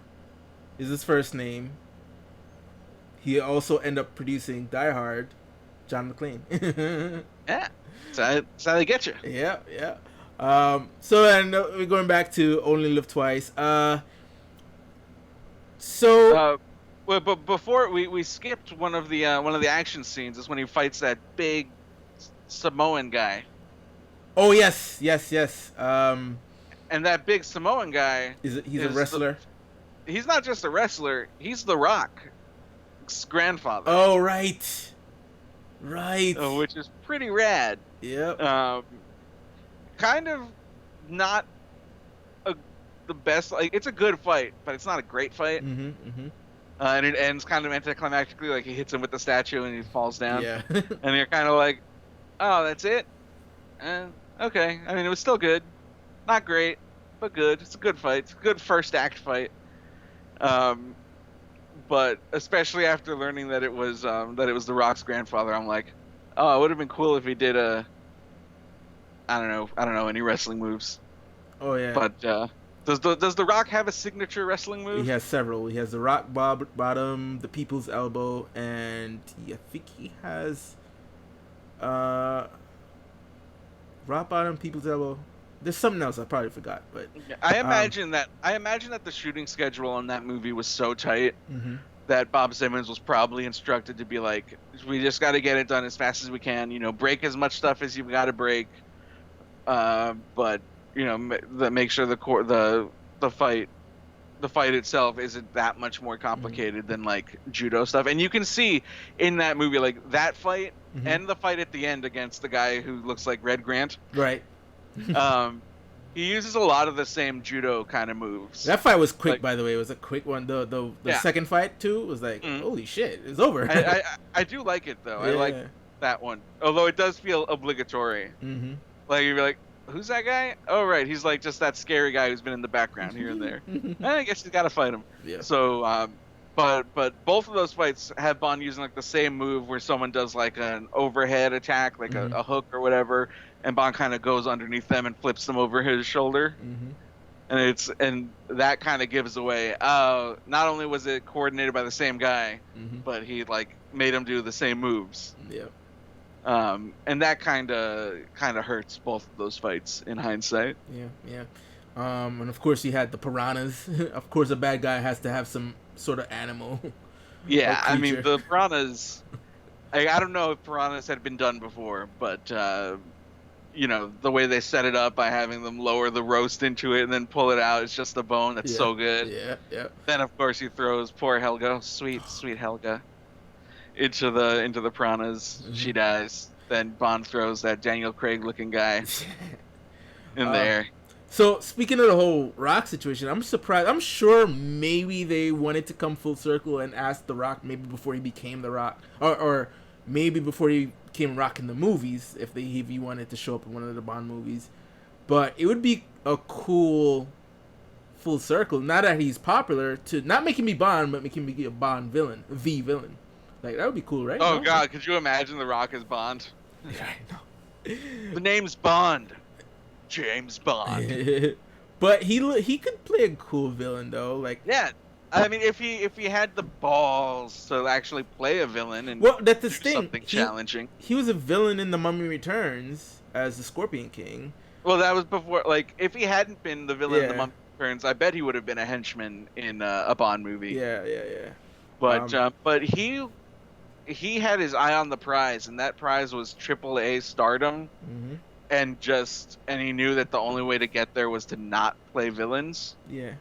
is his first name. He also ended up producing Die Hard, John McClane. Yeah, that's how they get you. Yeah, yeah. So then we're going back to Only Live Twice. But before we skipped one of the action scenes is when he fights that big Samoan guy. Oh yes. And that big Samoan guy he's a wrestler. He's not just a wrestler. He's The Rock's grandfather. Oh right. Which is pretty rad. Yep. Kind of not the best. Like, it's a good fight, but it's not a great fight. And it ends kind of anticlimactically, like he hits him with the statue and he falls down. Yeah. And you're kind of like, oh, that's it? Okay. I mean, it was still good. Not great, but good. It's a good fight. It's a good first act fight. But especially after learning that it was The Rock's grandfather, I'm like, oh, it would have been cool if he did I don't know any wrestling moves. Oh yeah. But does The Rock have a signature wrestling move? He has several. He has the rock bottom, the people's elbow, and I think he has rock bottom, people's elbow. There's something else I probably forgot, but I imagine that the shooting schedule on that movie was so tight that Bob Simmons was probably instructed to be like, we just got to get it done as fast as we can. You know, break as much stuff as you've got to break, but you know, make sure the fight itself isn't that much more complicated than like judo stuff. And you can see in that movie, like that fight and the fight at the end against the guy who looks like Red Grant. Right. He uses a lot of the same judo kind of moves. That fight was quick, by the way. It was a quick one. The second fight too was like, holy shit, it's over. I do like it though. Yeah. I like that one, although it does feel obligatory. Like you'd be like, who's that guy? Oh right, he's like just that scary guy who's been in the background here and there. I guess you got to fight him. Yeah. So, but both of those fights have Bond using like the same move where someone does like an overhead attack, like a hook or whatever, and Bond kind of goes underneath them and flips them over his shoulder. And that kind of gives away. Not only was it coordinated by the same guy, but he like made him do the same moves. Yeah. And that kind of hurts both of those fights in hindsight. Yeah. And of course, you had the piranhas. Of course, a bad guy has to have some sort of animal or Yeah, I mean creature. the piranhas. I don't know if piranhas had been done before, but the way they set it up by having them lower the roast into it and then pull it out, it's just the bone. That's Yeah, so good. yeah, yeah. Then of course he throws poor Helga, sweet sweet Helga, into the piranhas. Hmm. She dies. Then Bond throws that Daniel Craig looking guy in uh, there. so speaking of the whole Rock situation, I'm surprised. I'm sure maybe they wanted to come full circle and ask the Rock maybe before he became the Rock, or maybe before he became Rock in the movies, if he wanted to show up in one of the Bond movies. But it would be a cool full circle. Now that he's popular, to not make him be Bond, but make him be a Bond villain, the villain. Like that would be cool, right? Oh No? God, could you imagine The Rock as Bond? Yeah, I The name's Bond. James Bond. know. But he could play a cool villain though. Like, Yeah. I mean, if he had the balls to actually play a villain and well, that's the do thing. something challenging. He was a villain in The Mummy Returns as the Scorpion King. Well, that was before. Like, if he hadn't been the villain in the Yeah. Mummy Returns, I bet he would have been a henchman in a Bond movie. Yeah, yeah, yeah. But he had his eye on the prize, and that prize was AAA stardom. Hmm. And he knew that the only way to get there was to not play villains. Yeah.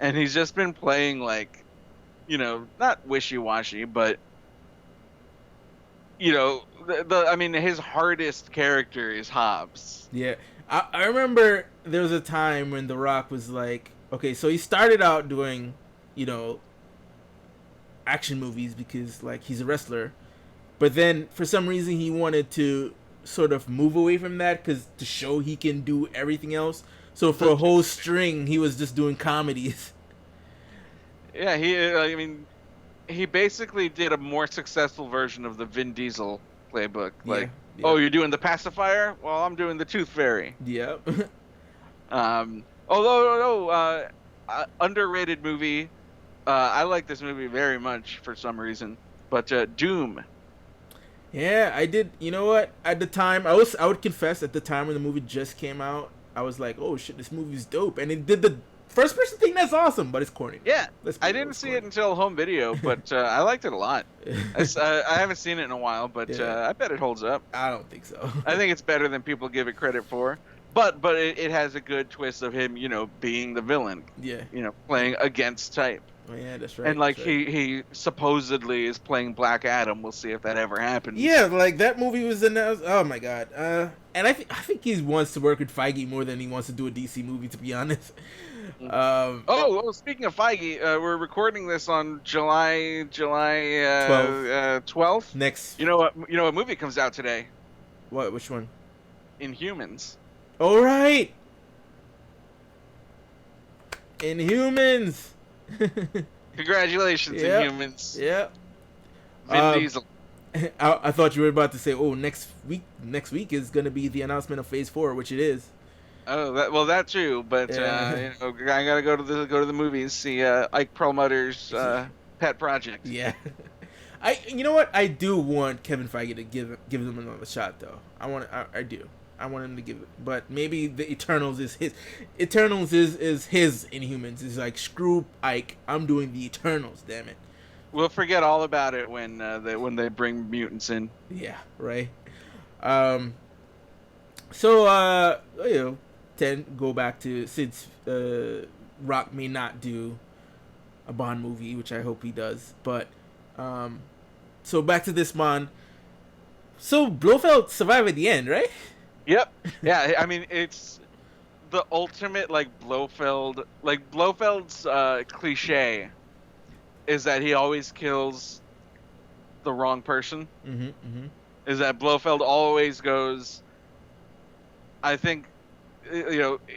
And he's just been playing like, not wishy-washy, but I mean, his hardest character is Hobbs. Yeah. I remember there was a time when The Rock was like, okay, so he started out doing, you know, action movies because like he's a wrestler, but then for some reason he wanted to sort of move away from that because to show he can do everything else. So for a whole string, he was just doing comedies. Yeah, I mean, he basically did a more successful version of the Vin Diesel playbook. Like, Yeah. oh, you're doing the pacifier? Well, I'm doing the tooth fairy. Yeah. Although, no, underrated movie. I like this movie very much for some reason. But Doom. Yeah, I did. You know what? At the time, I would confess, at the time when the movie just came out, I was like, "Oh shit, this movie's dope!" And it did the first person thing. That's awesome, but it's corny. Yeah, Let's be I real, didn't it's see corny. it until home video, but I liked it a lot. I haven't seen it in a while, but Yeah. I bet it holds up. I don't think so. I think it's better than people give it credit for. But it has a good twist of him, being the villain, Yeah. playing against type. Oh, yeah, that's right. And like that's right. he supposedly is playing Black Adam. We'll see if that ever happens. Yeah, like that movie was announced. Oh my god. And I think he wants to work with Feige more than he wants to do a DC movie. To be honest. Oh, speaking of Feige, we're recording this on July 12th. Next. You know what movie comes out today? What? Which one? Inhumans. All right. Inhumans. Congratulations, Yep. Inhumans. Yeah. Vin Diesel. I thought you were about to say, "Oh, next week is gonna be the announcement of Phase 4," which it is. Oh, that too. But Yeah. I gotta go to the movies, see Ike Perlmutter's pet project. Yeah. You know what? I do want Kevin Feige to give them another shot, though. I do. I want him to give it, but maybe the Eternals is his. Eternals is his Inhumans. It's like, screw Ike. I'm doing the Eternals. Damn it. We'll forget all about it when they bring mutants in. Yeah. Right. So go back to, since Rock may not do a Bond movie, which I hope he does, but so back to this Bond. So Blofeld survived at the end, right? Yep. Yeah. I mean, it's the ultimate Blofeld. Like Blofeld's cliche is that he always kills the wrong person. Mm-hmm. Mm-hmm. Is that Blofeld always goes. I think,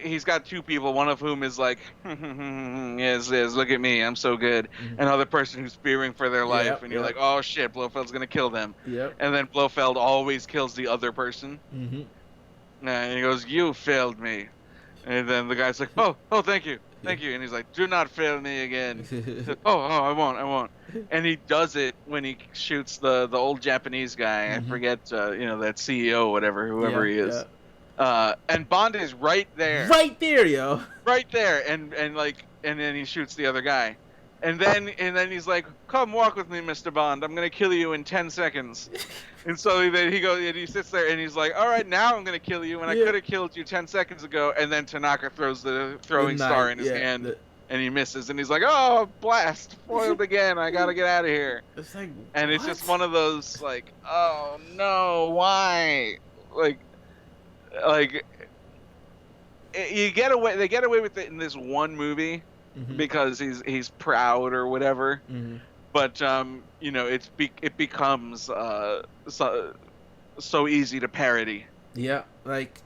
he's got two people, one of whom is like, yes, look at me, I'm so good. Mm-hmm. Another person who's fearing for their life, Yep, and you're yep. like, oh shit, Blofeld's gonna kill them. Yep. And then Blofeld always kills the other person. Mm-hmm. And he goes, you failed me. And then the guy's like, oh, thank you. And he's like, do not fail me again. oh, I won't. And he does it when he shoots the old Japanese guy. Mm-hmm. I forget, that CEO, whatever, whoever he is. Yeah. And Bond is right there, Right there, yo. right there, and then he shoots the other guy, and then he's like, "Come walk with me, Mr. Bond. I'm gonna kill you in 10 seconds." And so then he goes and he sits there and he's like, "All right, now I'm gonna kill you, and I Yeah. could have killed you 10 seconds ago." And then Tanaka throws the The throwing star knife, in his yeah. hand, and he misses, and he's like, "Oh, blast! Foiled again. I gotta get out of here." It's like, And it's what? just one of those like, "Oh no, why?" Like, like you get away. They get away with it in this one movie Mhm. because he's proud or whatever. Mhm. But it becomes so easy to parody. Yeah, like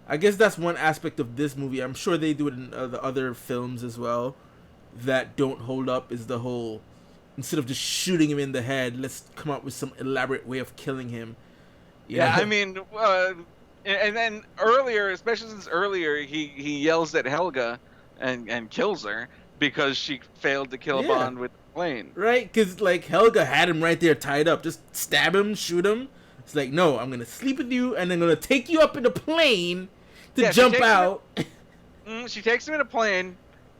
I guess that's one aspect of this movie. I'm sure they do it in the other films as well that don't hold up. Is the whole, instead of just shooting him in the head, let's come up with some elaborate way of killing him. Yeah, I mean, and then earlier, especially since earlier, he yells at Helga and kills her because she failed to kill Yeah. Bond with the plane. Right? Because like Helga had him right there tied up. Just stab him, shoot him. It's like, no, I'm gonna sleep with you, and then I'm gonna take you up in the plane to Yeah, jump out. She takes him in a plane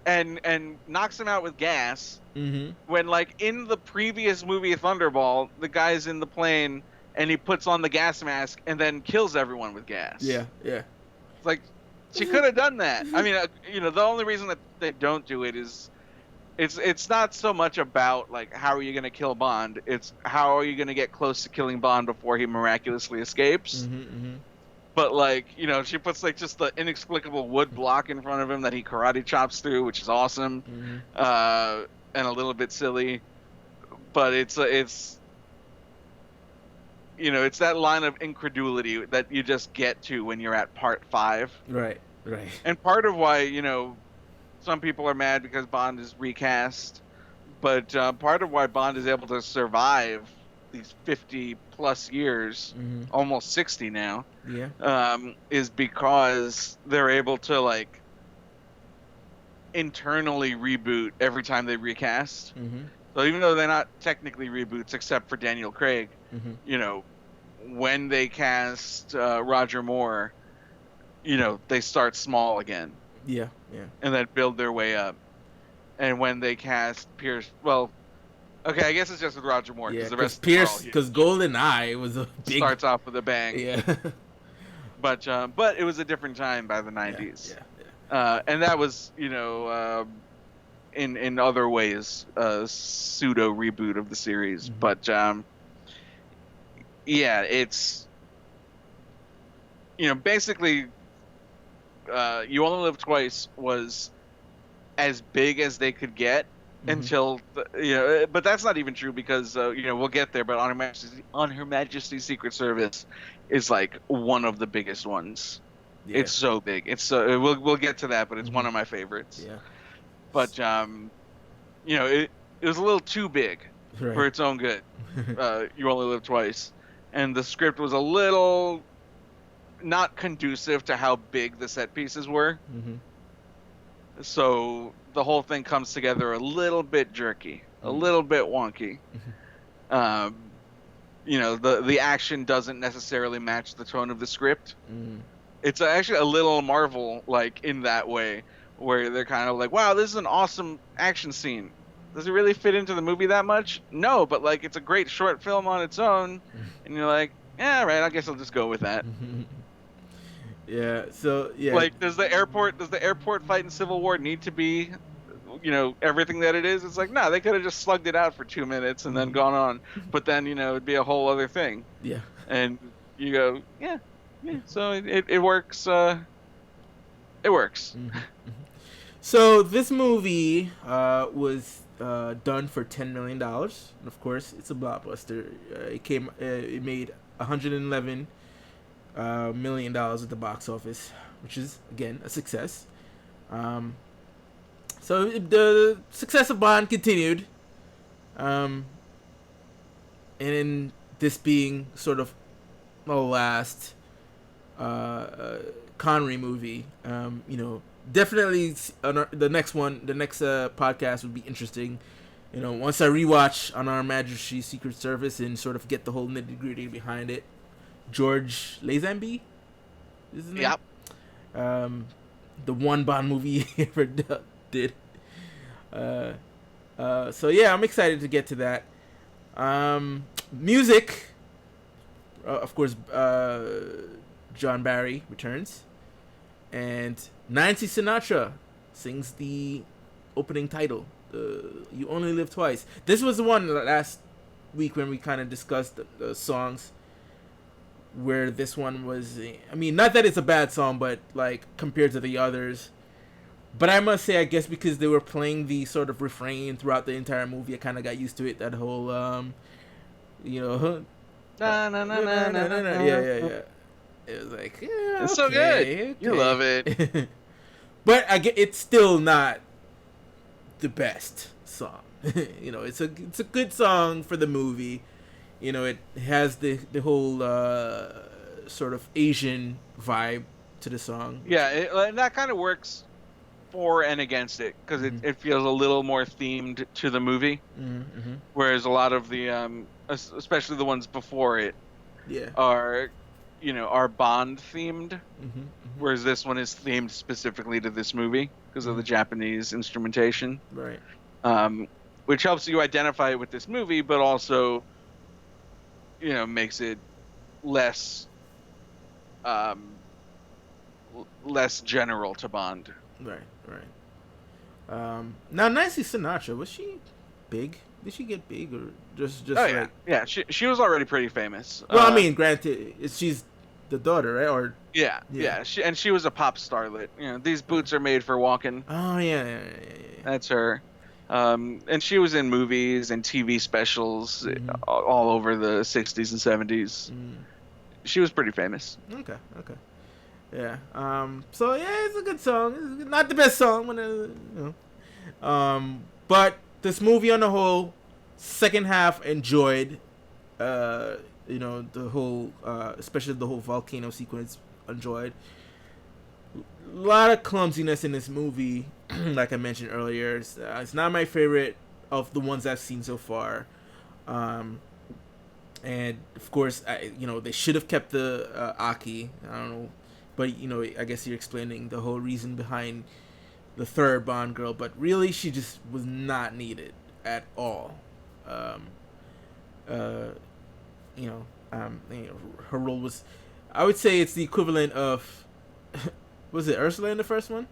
and knocks him out with gas. Mm-hmm. When like in the previous movie Thunderball, the guy's in the plane and he puts on the gas mask and then kills everyone with gas. Yeah, yeah. It's like she could have done that. I mean, the only reason that they don't do it is it's not so much about like how are you going to kill Bond, it's how are you going to get close to killing Bond before he miraculously escapes. Mm-hmm, mm-hmm. But like, she puts like just the inexplicable wood block in front of him that he karate chops through, which is awesome. Mm-hmm. And a little bit silly, but it's that line of incredulity that you just get to when you're at part 5. Right, right. And part of why, some people are mad because Bond is recast, but part of why Bond is able to survive these 50 plus years, Mm-hmm. almost 60 now, Yeah. is because they're able to like internally reboot every time they recast. Mm-hmm. So even though they're not technically reboots, except for Daniel Craig, Mm-hmm. when they cast Roger Moore, they start small again Yeah, yeah. and then build their way up. And when they cast Pierce, well, okay, I guess it's just with Roger Moore Yeah, because the because rest Pierce, because GoldenEye was a big. starts off with a bang. Yeah. But it was a different time by the 90s. Yeah. And that was, in other ways, a pseudo reboot of the series. Mm-hmm. But yeah, it's basically, You Only Live Twice was as big as they could get. Mm-hmm. Until but that's not even true because we'll get there. But on Her Majesty's Secret Service is like one of the biggest ones. Yeah. It's so big. It's so we'll get to that, but it's one of my favorites. Yeah. But it was a little too big for its own good. You Only Live Twice, and the script was a little not conducive to how big the set pieces were. Mm-hmm. So the whole thing comes together a little bit jerky, a little bit wonky. The action doesn't necessarily match the tone of the script. Mm. It's actually a little Marvel like in that way, where they're kind of like, wow, this is an awesome action scene. Does it really fit into the movie that much? No, but like it's a great short film on its own, and you're like, yeah, right, I guess I'll just go with that. Yeah. So yeah. Like, does the airport fight in Civil War need to be, everything that it is? It's like, no, they could have just slugged it out for 2 minutes and then gone on. But then, it'd be a whole other thing. Yeah. And you go, yeah. So it works. It works. Mm-hmm. So this movie was done for $10 million. And of course, it's a blockbuster. It made $111 million at the box office, which is again a success. So the success of Bond continued, and in this being sort of the last Connery movie, definitely the next podcast would be interesting. Once I rewatch On Our Majesty's Secret Service and sort of get the whole nitty gritty behind it. George Lazenby, isn't it? Yep. The one Bond movie he ever did. Uh, so yeah, I'm excited to get to that. Music, of course. John Barry returns, and Nancy Sinatra sings the opening title. You Only Live Twice. This was the one last week when we kind of discussed the songs. Where this one was, I mean, not that it's a bad song, but like compared to the others. But I must say, I guess because they were playing the sort of refrain throughout the entire movie, I kind of got used to it. That whole, you know, Na, na, na, na, na, na, yeah, na. yeah, yeah. It was like, yeah, It's so good. okay. You love it. But I get it's still not the best song. It's a good song for the movie. It has the whole sort of Asian vibe to the song. Yeah, and that kind of works for and against it because it feels a little more themed to the movie, whereas a lot of the especially the ones before it, yeah, are Bond themed, whereas this one is themed specifically to this movie because of the Japanese instrumentation, right? Which helps you identify it with this movie, but also makes it less less general to Bond. Right. Now, Nancy Sinatra, was she big? Did she get big or just Oh yeah, like? yeah. She was already pretty famous. Well, I mean, granted, she's the daughter, right? Or yeah. She was a pop starlet. These boots are made for walking. oh yeah. That's her. And she was in movies and TV specials all over the 60s and 70s. She was pretty famous. Okay. Yeah. So yeah, it's a good song. It's not the best song, but this movie on the whole, second half enjoyed. The whole, especially the whole volcano sequence, enjoyed. A lot of clumsiness in this movie, like I mentioned earlier. It's not my favorite of the ones I've seen so far. And of course, they should have kept the Aki. I don't know, but I guess you're explaining the whole reason behind the third Bond girl. But really, she just was not needed at all. Her role was, I would say, it's the equivalent of. Was it Ursula in the first one?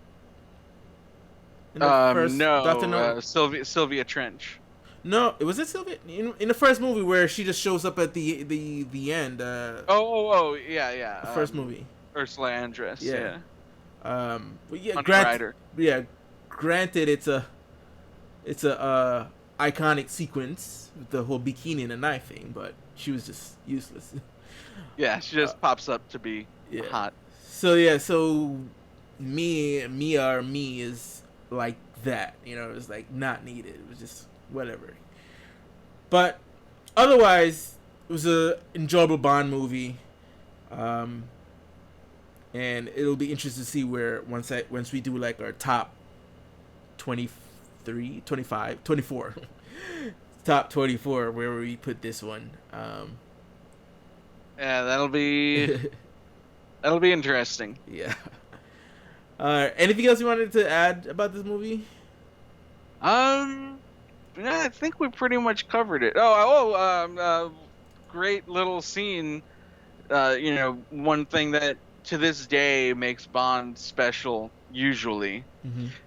No, Sylvia Trench. No, was it Sylvia in the first movie where she just shows up at the end? Yeah. The first movie. Ursula Andress. Yeah. But yeah, granted, it's a iconic sequence with the whole bikini and the knife thing, but she was just useless. Yeah, she just pops up to be hot. So me is like that. It was like not needed. It was just whatever. But otherwise, it was a enjoyable Bond movie. And it'll be interesting to see where once we do like our top 23, 25, 24 top 24 where we put this one. Yeah, that'll be interesting. Yeah. Anything else you wanted to add about this movie? I think we pretty much covered it. Great little scene. One thing that to this day makes Bond special usually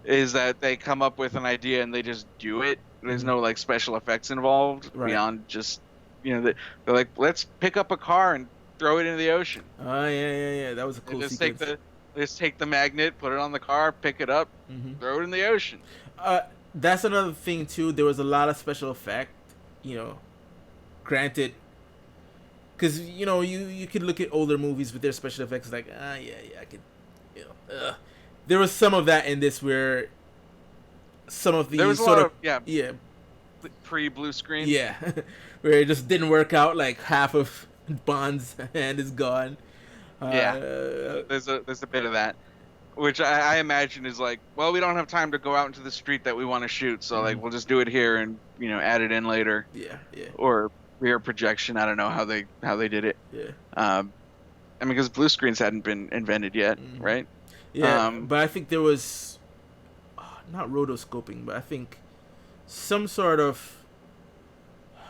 is that they come up with an idea and they just do it. There's no like special effects involved beyond just they're like, let's pick up a car and throw it into the ocean. Oh yeah. That was a cool sequence. Just take the magnet, put it on the car, pick it up, throw it in the ocean. That's another thing too. There was a lot of special effect. Granted, because you could look at older movies with their special effects like I could, there was some of that in this where some of the sort of pre-blue screen. Yeah, where it just didn't work out. Like half of Bond's hand is gone. There's a bit of that, which I imagine is like, well, we don't have time to go out into the street that we want to shoot, so like we'll just do it here and add it in later. Yeah. Or rear projection. I don't know how they did it. Yeah. I mean, because blue screens hadn't been invented yet, Mm-hmm. right? Yeah, but I think there was not rotoscoping, but I think some sort of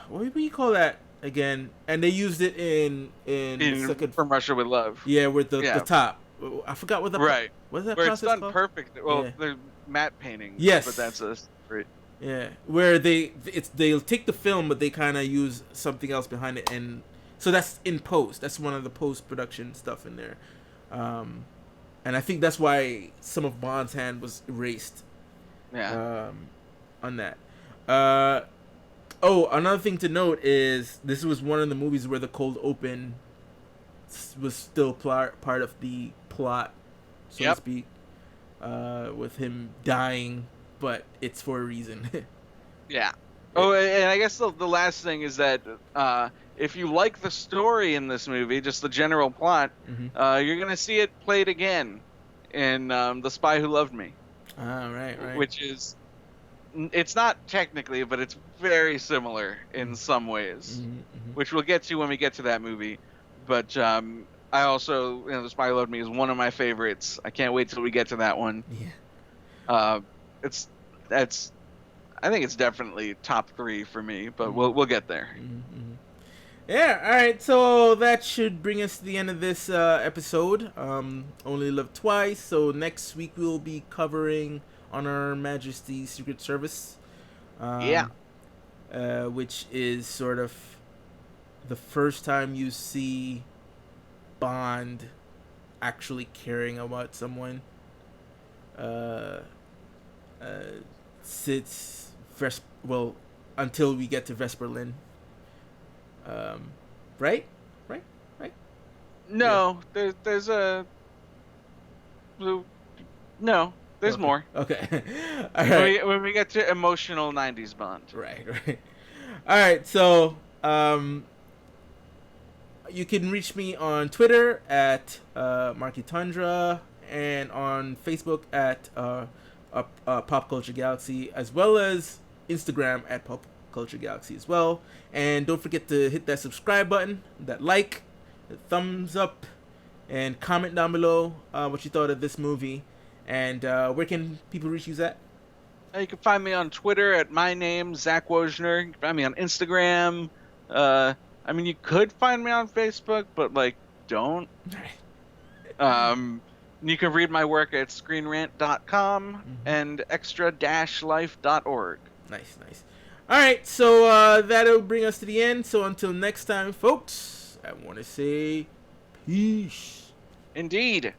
what do you call that again? And they used it in the In second. From Russia with Love. Yeah, with the Yeah, top. I forgot right. what is that Where it's process done called? perfect. Well, Yeah. they're matte paintings, but Yes. that's a great. Yeah, where they'll take the film, but they kind of use something else behind it, and so that's in post. That's one of the post production stuff in there, um, and I think that's why some of Bond's hand was erased Yeah. On that. Uh, oh, another thing to note is this was one of the movies where the cold open was still part of the plot, so to Yep. speak, with him dying, but it's for a reason. Yeah. Oh, and I guess the last thing is that if you like the story in this movie, just the general plot, Mm-hmm. you're gonna see it played again in The Spy Who Loved Me, Ah, right. which is it's not technically, but it's very similar in some ways, Mm-hmm. which we'll get to when we get to that movie. But I also, The Spy Who Loved Me is one of my favorites. I can't wait till we get to that one. Yeah. It's that's I think it's definitely top 3 for me, but Mm-hmm. we'll get there. Mm-hmm. Yeah, all right. So that should bring us to the end of this episode. Only Live Twice. So next week we'll be covering On Her Majesty's Secret Service. Yeah. Which is sort of the first time you see Bond actually caring about someone. Sits until we get to Vesper Lynn. Right? No, there's a no. There's Okay. more. Okay. All right. When we get to emotional '90s Bond. Right. All right. So, you can reach me on Twitter at Marky Tundra and on Facebook at Pop Culture Galaxy, as well as Instagram at Pop Culture Galaxy as well. And don't forget to hit that subscribe button, that like, the thumbs up, and comment down below what you thought of this movie. And where can people reach you at? You can find me on Twitter at my name, Zach Wojner. You can find me on Instagram. I mean, you could find me on Facebook, but don't. You can read my work at screenrant.com and extra-life.org. Nice. All right, so that'll bring us to the end. So until next time, folks, I want to say peace. Indeed.